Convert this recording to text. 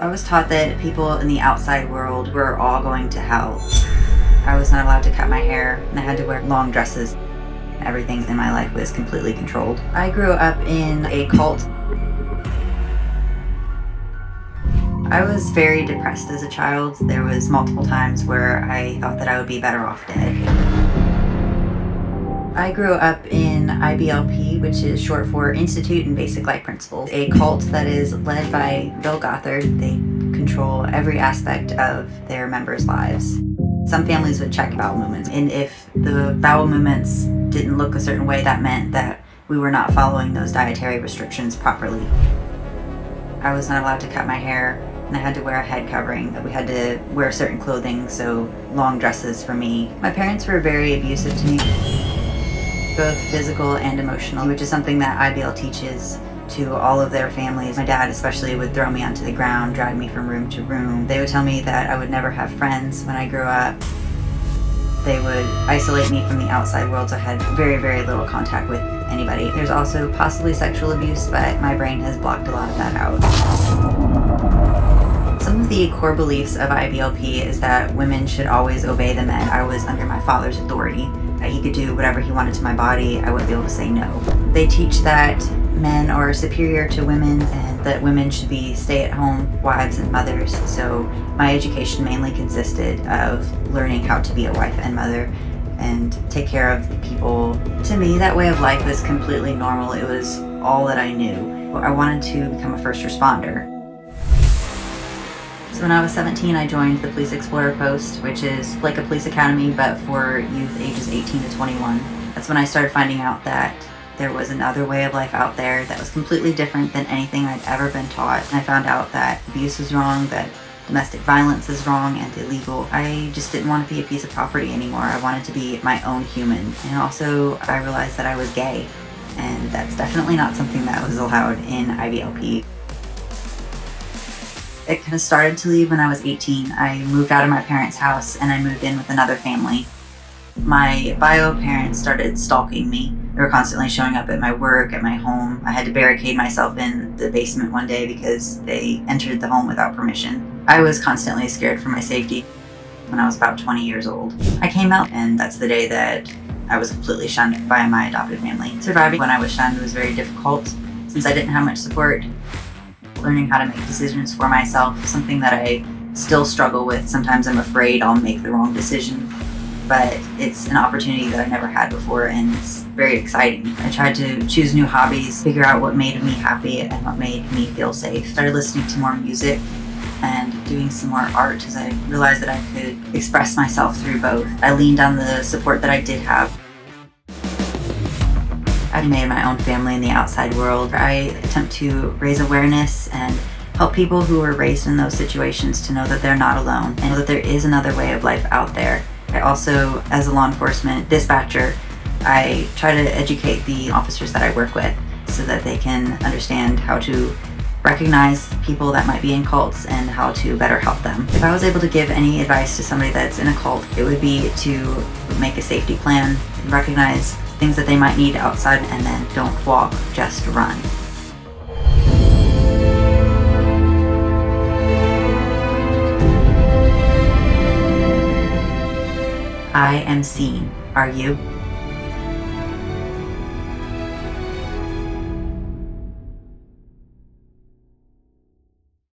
I was taught that people in the outside world were all going to hell. I was not allowed to cut my hair, and I had to wear long dresses. Everything in my life was completely controlled. I grew up in a cult. I was very depressed as a child. There was multiple times where I thought that I would be better off dead. I grew up in IBLP, which is short for Institute and Basic Life Principles, a cult that is led by Bill Gothard. They control every aspect of their members' lives. Some families would check bowel movements, and if the bowel movements didn't look a certain way, that meant that we were not following those dietary restrictions properly. I was not allowed to cut my hair, and I had to wear a head covering. We had to wear certain clothing, so long dresses for me. My parents were very abusive to me, both physical and emotional, which is something that IBL teaches to all of their families. My dad especially would throw me onto the ground, drag me from room to room. They would tell me that I would never have friends when I grew up. They would isolate me from the outside world, so I had very, very little contact with anybody. There's also possibly sexual abuse, but my brain has blocked a lot of that out. Some of the core beliefs of IBLP is that women should always obey the men. I was under my father's authority. He could do whatever he wanted to my body. I wouldn't be able to say no. They teach that men are superior to women and that women should be stay-at-home wives and mothers. So my education mainly consisted of learning how to be a wife and mother and take care of the people. To me, that way of life was completely normal. It was all that I knew. I wanted to become a first responder. So when I was 17, I joined the Police Explorer Post, which is like a police academy, but for youth ages 18 to 21. That's when I started finding out that there was another way of life out there that was completely different than anything I'd ever been taught. And I found out that abuse was wrong, that domestic violence is wrong and illegal. I just didn't want to be a piece of property anymore. I wanted to be my own human. And also, I realized that I was gay, and that's definitely not something that was allowed in IBLP. It kind of started to leave when I was 18. I moved out of my parents' house and I moved in with another family. My bio parents started stalking me. They were constantly showing up at my work, at my home. I had to barricade myself in the basement one day because they entered the home without permission. I was constantly scared for my safety when I was about 20 years old. I came out, and that's the day that I was completely shunned by my adopted family. Surviving when I was shunned was very difficult since I didn't have much support. Learning how to make decisions for myself, something that I still struggle with. Sometimes I'm afraid I'll make the wrong decision, but it's an opportunity that I never had before, and it's very exciting. I tried to choose new hobbies, figure out what made me happy and what made me feel safe. Started listening to more music and doing some more art as I realized that I could express myself through both. I leaned on the support that I did have. I've made my own family in the outside world. I attempt to raise awareness and help people who were raised in those situations to know that they're not alone and that there is another way of life out there. I also, as a law enforcement dispatcher, I try to educate the officers that I work with so that they can understand how to recognize people that might be in cults and how to better help them. If I was able to give any advice to somebody that's in a cult, it would be to make a safety plan, recognize things that they might need outside, and then don't walk, just run. I am seen. Are you?